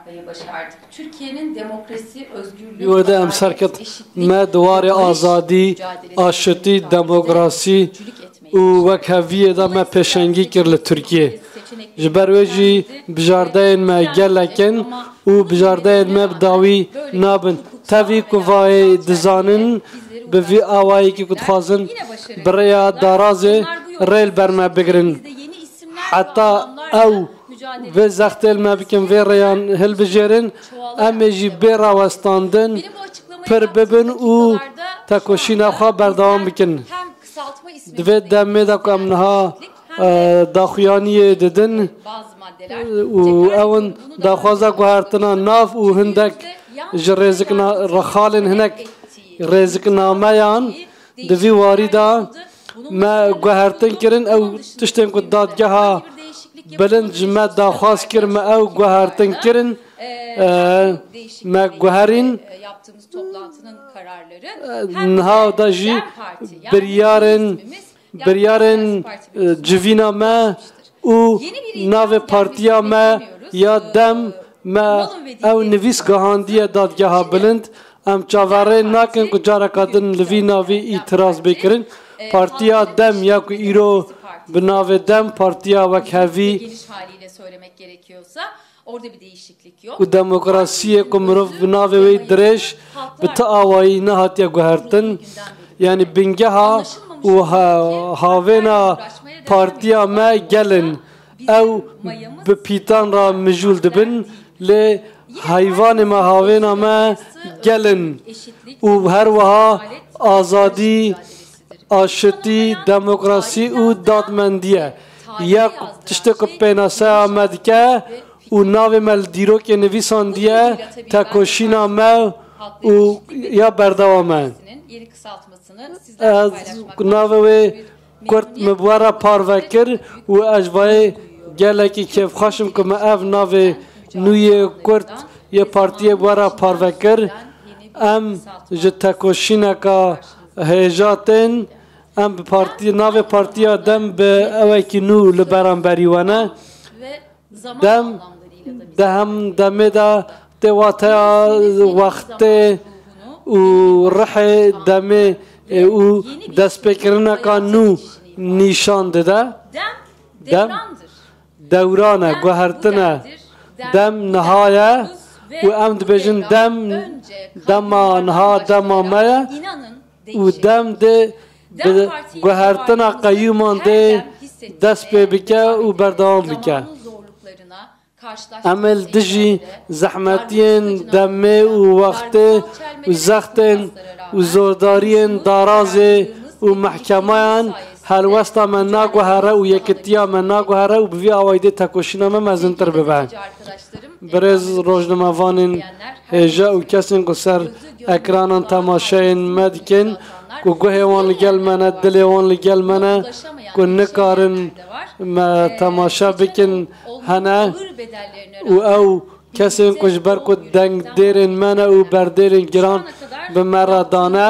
yaratmayı başardık. Türkiye'nin demokrasi, özgürlük, Yurda emsarket me duvarı azadi, aşıtı, demokrasi u vekhaviye da me peşengi kirli Türkiye. Jiberveji bijardayın me gelekin u bijardayın me davi nabın. Tavi kuvayı dizanın bevi avayı ki kutfazın buraya darazı rel berme bigirin. Hatta ev ve zahtel me bikin ve reyan helbijerin emeji beravastandın per bebin u takoşina xwa berdavam bikin. Dve demme da kamnaha daxuyaniye dedin u evin daxwaza guhartına naf u hindek jirezikna rakhalin hinek reziknameyan dvi varida me guhartin kirin ev tişten ku dadgeha bilind me daxwaz kir me ev guhartin kirin me guharin yaptığımız toplantının kararları niha da jî biryarên civîna me û navê partiya me ya dem me ew nivîs gihandiye dadgeha bilind em çavarê nakin ku careka din li vî navê îtiraz bêkirin. Partiya dem ya ku îro bi navê dem partiya wekhevî geniş haliyle söylemek gerekiyorsa orada bir değişiklik yok. ku demokrasiyê ku mirov bi navê wê dirêj bi ti awayî nehatiye guhertin yani bingeha û havêna partiya me gelin ew bi pîtan ra mijûl dibin lê hayvanê me havêna me gelin û her wiha azadî aşitî demokrasî û dadmendiye yek tiştê ku pênaseya me dike û navê me li dîrokê nivîsandiye tekoşîna me û ya berdewam e. Navê wê Kurt me were parvekir û ez vayê gelekî kêfxweşim ku me ev navê nûyê Kurt yê partiyê were parvekir em ji tekoşîneka hêjatên em bi navê partiya dem bi ewekî nû li beramberî we ne dem dehem demê de tê wateya wextê û rihê demê û destpêkirineka nû nîşan dide dem dewran e guhertin e dem niha ye û em dibêjin dem dema niha dema me ye û dem de bi guhertina qeyyûman de dest pê bike û berdewam bike. Em ê dijî zehmetiyên demê û wextê û zextên û zordariyên darazê û mehkemayan helwesta me naguhere û yekîtiya me naguhere û bi vî awayî dê tekoşîna me mezintir bibe. Birêz rojnamevanên hêje û kesên ku ser ekranan temaşeyên me dikin ku guhê wan li gel me ne dilê wan li gel me ne ku nikarin me temaşa bikin hene û ew kesên ku ji ber ku dengdêrên me ne û berdêrên giran bi me re dane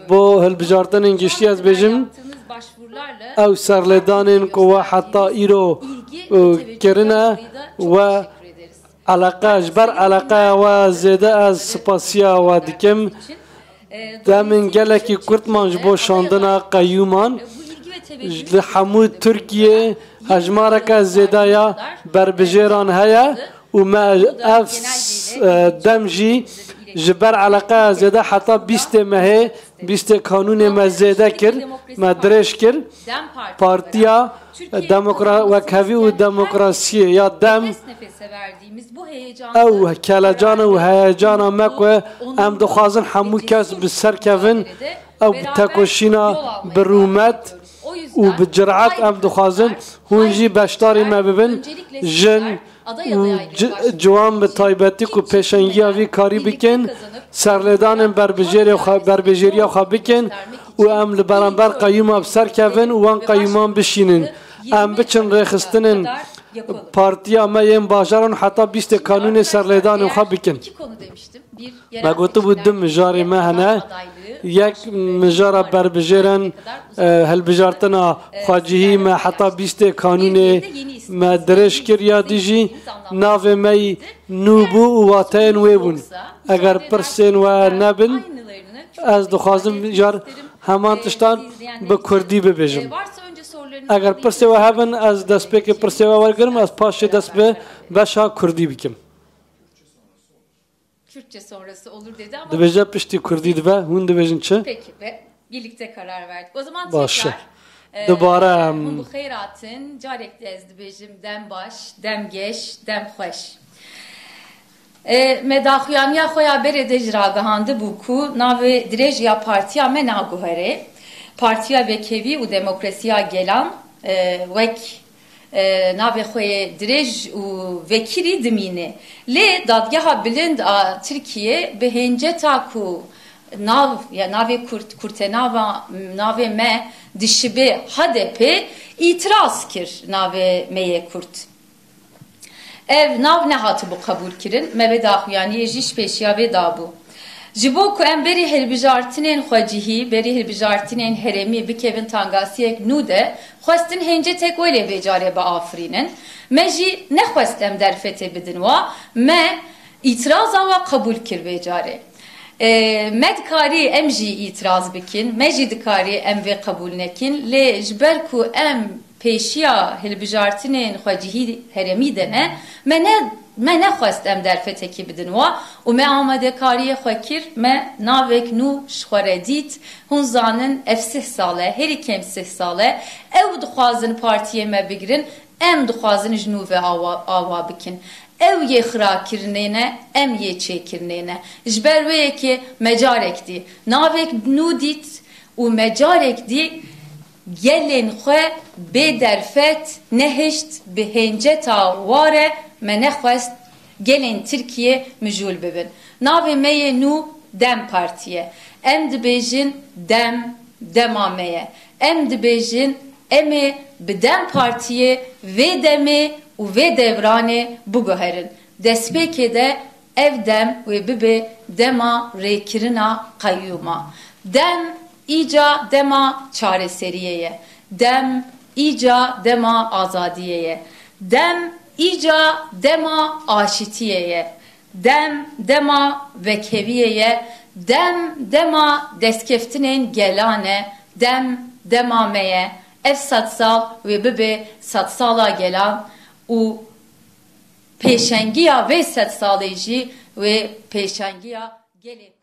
bo hilbijartinên giştî ez bêjim ew serlêdanên ku we heta îro kirine we eleqe ji ber eleqeya we zêde ez spasiya we dikim demên gelekî Kurtman ji bo şandina qeyyûman li hemû Tirkiye hejmareka zêde ya berbijêran heye û me ev dem jî ji ber eleqeya zêde heta bîstê me hê bîstê kanûnê me zêde kir me dirêj kir partiya wekhevî û demokrasiyê ya dem ew kelecana û heyecana me ku em dixwazin hemû kes bi serkevin ew bi tekoşîna bi rûmet û bi cirət em dixwazin hûn jî beşdarî me bibin jin û ciwan bi taybetî ku pêşengiya vî karî bikin serlêdanên berbêjêriya xwe bikin û em li beramber qeyyûma bi serkevin û wan qeyyûman bişînin em biçin rêxistinên partiya me yên bajaran heta bîstê kanûnê serlêdanên xwe bikin. Me gotibû dim mijarê me hene یک مجارا بربجرن هلبجارتنا خواجهی ما حتی بیست کانون ما درش کریا دیجی ناو می نوبو و واتین ویبون اگر پرسین و نبن از دخوازم جار همان تشتان به کردی ببیجم اگر پرسه و هبن از دست به که پرسه و ورگرم از پاش دست به بشا کردی بکم Kürtçe sonrası olur dedi ama dibêje piştî Kurdî dibe hûn dibêjin çi? peki ve birlikte karar verdik. O zaman Başı. tekrar Dubara hûn bu xeyratın carek de ez dibêjim dem baş, dem geş, dem xweş. Me daxuyaniya xwe ya berê de ji ragihandî bû ku navê dirêj ya partiya me naguherê Partiya Vekevî û Demokrasiya Gelan wek navê xwe yê dirêj û vekirî dimîne. Lê dadgeha bilind a Tirkiye bi hênceta ku nav ya navê navê me dişibe HDP îtiraz kir navê me yê Kurt. Ev nav ne hatı bu kabul kirin me ve daxuyaniyê jî ji pêşiya vê dabû. Ji bo ku em berî hilbijartinên xwecihî, berî hilbijartinên herêmî bikevin tangasiyek nû de xwestin hêncetek welê vê carê biafirînin. Me jî nexwest em derfetê bidin wa me îtiraza wa kabul kir vê carê. Me dikarî em jî îtiraz bikin, me jî dikarî em vê kabul nekin lê ji ber ku em pêşiya hilbijartinên xwecihî herêmî de ne me nexwest em derfetekî bidin wa û me amadekariyê xwe kir me navek nû ji xwe re dît hûn zanin ev 6 sal e herî kêm 6 sal e ew dixwazin partiyê me bigirin em dixwazin ji nû ve ava bikin ew yê xirakirinê ne em yê çêkirinê ne ji ber wê yekê me carek dî navek nû dît û me carek dî gelên xwe bê derfet nehişt bi hênceta ware me nexwest gelên Tirkiye mijûl bibin. Navê me yê nû Dem Partiye. Em dibêjin dem dema me ye. Em dibêjin em ê bi Dem Partiye vê demê û vê devranê biguherin. Destpêkê de ev dem wê bibe dema rêkirina qeyyûma. Dem îca dema çareseriyê. Dem îca dema azadiyê. Dem îca dema aşitiyê. Dem dema vekeviyê. Dem dema destkeftinên gelan e. Dem dema me ye. Ev 100 sal wê bibe 100 sala gelan û pêşengiya vê 100 salê jî wê pêşengiya gelê